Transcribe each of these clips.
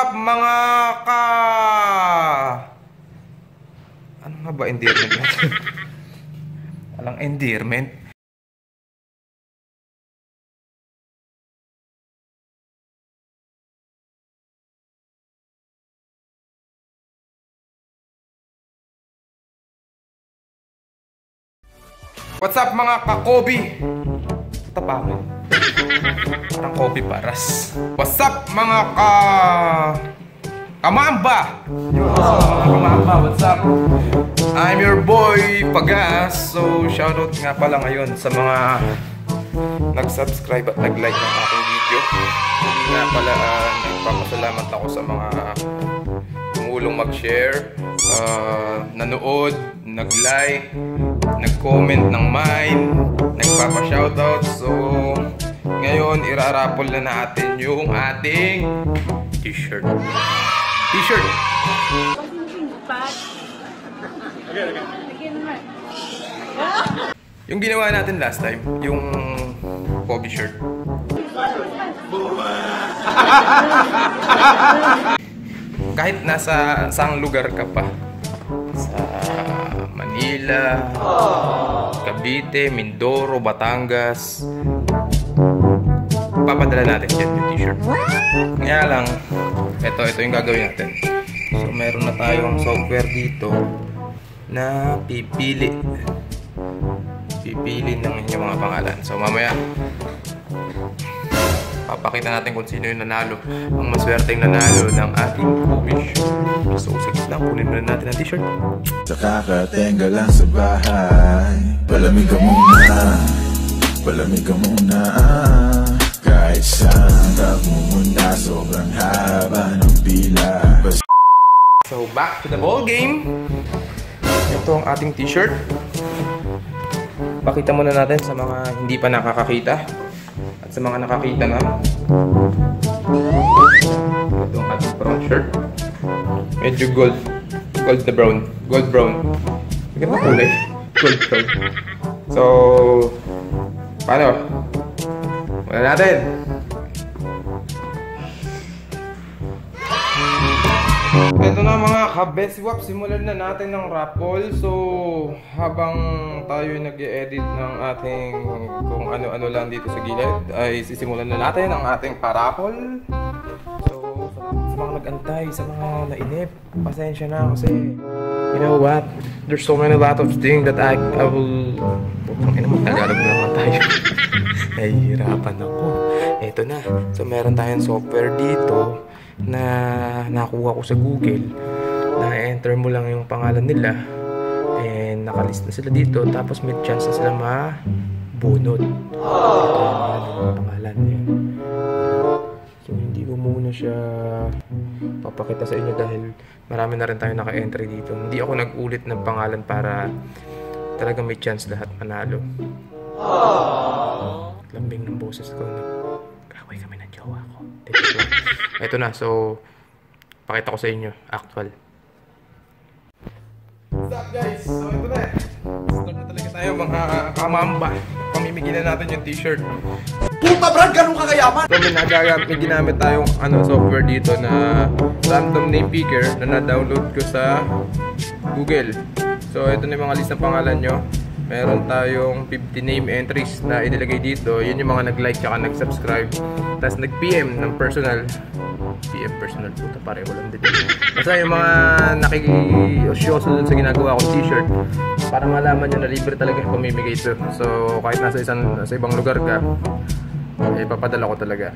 up mga ka... Ano nga ba endearment natin? Walang endearment. What's up mga ka-Kobe? Tapakin. Parang Kobe Paras. What's up mga Kamamba? Kamamba, what's up? I'm your boy Pagas. So shoutout nga pala ngayon sa mga nag-subscribe at nag-like ng aking video. Hindi nga pala nagpapasalamat ako sa mga tumulong mag-share, nanood, nag-like, nag-comment ng mine, nagpapa-shoutout. So ngayon irarapol na natin yung ating t-shirt. T-shirt. Yung ginawa natin last time, yung Kobe shirt. Kahit nasa saang lugar ka pa, sa Manila, Cavite, Mindoro, Batangas, papadala natin dyan yung t-shirt. Kaya lang, ito yung gagawin natin. So meron na tayong software dito na pipili ng inyong mga pangalan. So mamaya papakita natin kung sino yung nanalo, ang maswerteng nanalo ng ating Kobe shirt. So saglit lang, kunin na natin ang t-shirt. Nakakatenga lang sa bahay, palamig ka muna, kahit saan ka pumunta, sobrang haba ng pila. So back to the ball game. Ito ang ating t-shirt. Pakita muna natin sa mga hindi pa nakakakita at sa mga nakakita na. Ito ang ating front shirt. Medyo gold na brown. Gold brown. Maganda ba kulay? Gold brown. So paano? Wala natin. Ito na mga kabesiwap, simulan na natin ng raffle. So habang tayo nag-e-edit ng ating kung ano-ano lang dito sa gilid, ay sisimulan na natin ang ating paraffle. So sa mga nag-antay, sa mga nainip, pasensya na kasi you know what, there's so many lot of things that I will... Tagalog na naman tayo. Nahihirapan ako. Eto na, so meron tayong software dito na nakuha ko sa Google, na enter mo lang yung pangalan nila and nakalist na sila dito, tapos may chance na sila mabunot. Ito yung pangalan niya. So hindi ko muna siya papakita sa inyo dahil marami na rin tayo naka-entry dito. Hindi ako nag-ulit ng pangalan para talaga may chance lahat manalo. Lambing ng boses ko na kaway kami ng jowa ko. Ito na, so pakita ko sa inyo, actual. What's up guys? So ito na. Start na talaga tayo mga kamamba. Pamimigyan na natin yung t-shirt. Puta brad, ganun ka kayaman! So may ginamit tayong software dito na random name picker na na-download ko sa Google. So ito na yung mga list ng pangalan nyo. Meron tayong 50 name entries na inilagay dito. Yun yung mga nag-like tsaka nag-subscribe. Tapos nag-PM ng personal. PM personal, puta pareho lang din. Basta yung mga nakikosyoso dun sa ginagawa kong t-shirt, para malaman nyo na libre talaga yung pamimigay ito. So kahit nasa ibang lugar ka, ipapadala ko talaga.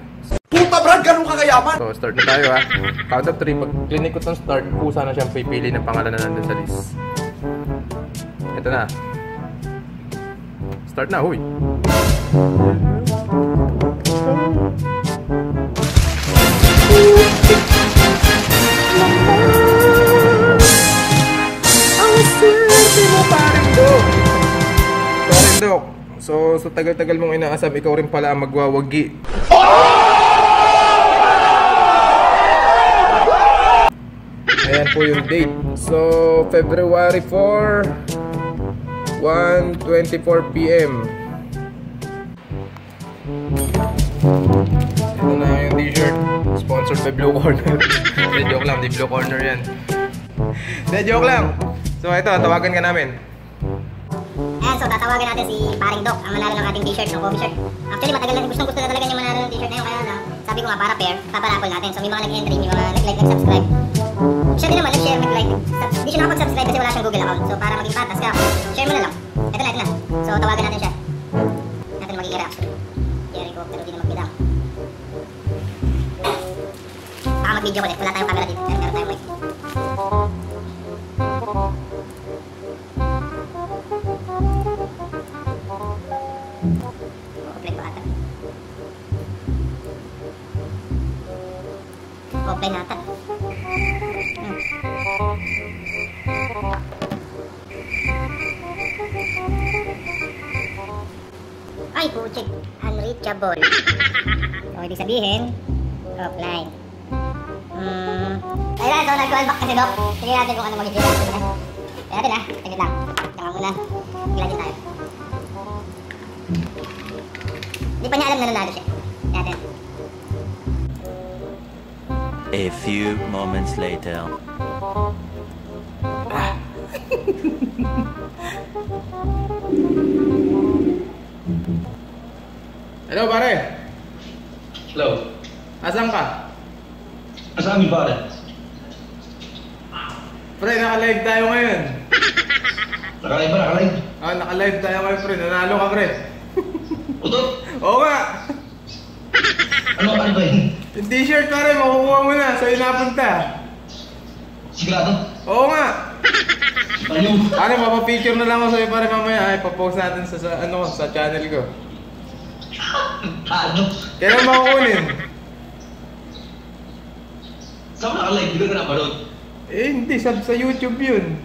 Puta brad, ganun ka kayaman! So start na tayo ha. Count of 3, pag clinic ko itong start, kusa na siyang pipili ng pangalan na nandun sa list. Ito na. Start na, huy! Ang swerte mo, paring Dok! Paring Dok, so sa tagal-tagal mong inaasam, ikaw rin pala ang magwawagi. Ayan po yung date. So, February 4, 1:24 PM. Ito na yung t-shirt. Sponsored by Blue Corner. Hindi, joke lang. Di Blue Corner yan. Hindi, joke lang. So, ito. Tawagan ka namin. Ayan, so tatawagan natin si Paring Doc, ang manalo ng ating t-shirt, ng coffee shirt. Actually, matagal na, gustong gusto na talaga yung manalo ng t-shirt na yun, kaya lang, sabi ko nga, para pair, paparapol natin. So may mga nag-entry, may mga nag-like, nag-subscribe. Siya din naman, nag-share, nag-like. Hindi siya nakapag-subscribe kasi wala siyang Google account. So para maging patas ka, share mo na lang. Ito na. So tawagan natin siya. Natin magiging reaction. Jerry ko, pero di na magbidang. Baka mag-video ko ulit, wala tayong camera dito, pero meron tayong mic. Offline nata. Ay, putik. Unreachable. So, ibig sabihin, offline. Ayun, so nag-call back kasi, Doc. Sige natin kung ano magiging reaction na. Kaya natin, Saglit lang. Saka muna. Glidin tayo. Hindi pa niya alam na nanalo siya. Kaya natin. A few moments later. Hello, pare. Hello. Asan ka? Asan kami pare? Pre, naka-live tayo ngayon. Nakalive ba? Nakalive? Ah, naka-live tayo ngayon, pre. Nanalo ka, pre. Utot? Oo nga. Ano ba yun? Yung t-shirt, pare, makukuha mo na. Sa'yo napunta. Sigurado? Oo nga. Ayun. Ano, mapapicture na lang ako sa'yo, pare, mamaya. Ay, papost natin sa channel ko. Ano? Kailan makukunin? Saan nakalive? Hindi ko na napanood. Eh, hindi. Sa YouTube yun.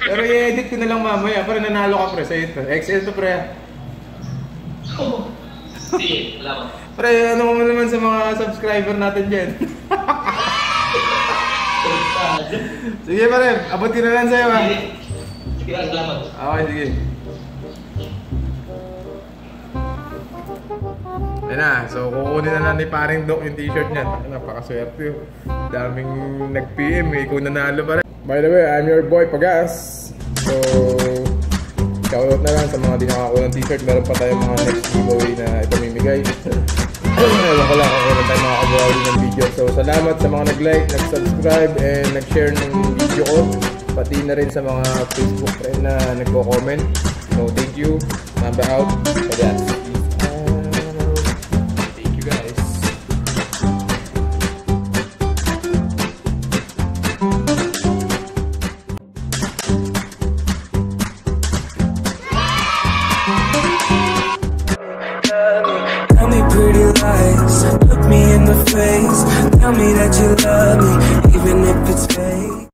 Pero i-edit ko na lang mamaya. Pare, nanalo ka, pre. Sa'yo ito. XL to, pre. Oo. Sige, salamat. Pre, ano mo naman sa mga subscriber natin dyan? Sige, pare. Abutin na lang sa'yo, ha? Sige, salamat. Okay, sige. Ayun na, so kukunin na lang ni Paring Doc yung t-shirt niya. Napakaswerte yun. Daming nag-PM eh, kung nanalo pa rin. By the way, I'm your boy Pagas. So, shoutout na lang sa mga di nakakuha ng t-shirt. Meron pa tayong mga next giveaway na ipamimigay. Ewan ko lang kung kailan tayo makakabuhaw ng video. So, salamat sa mga nag-like, nag-subscribe, and nag-share ng video ko. Pati na rin sa mga Facebook friend na nagko-comment. So, thank you. Mamba out. Pagas. Tell me pretty lies, look me in the face. Tell me that you love me, even if it's fake.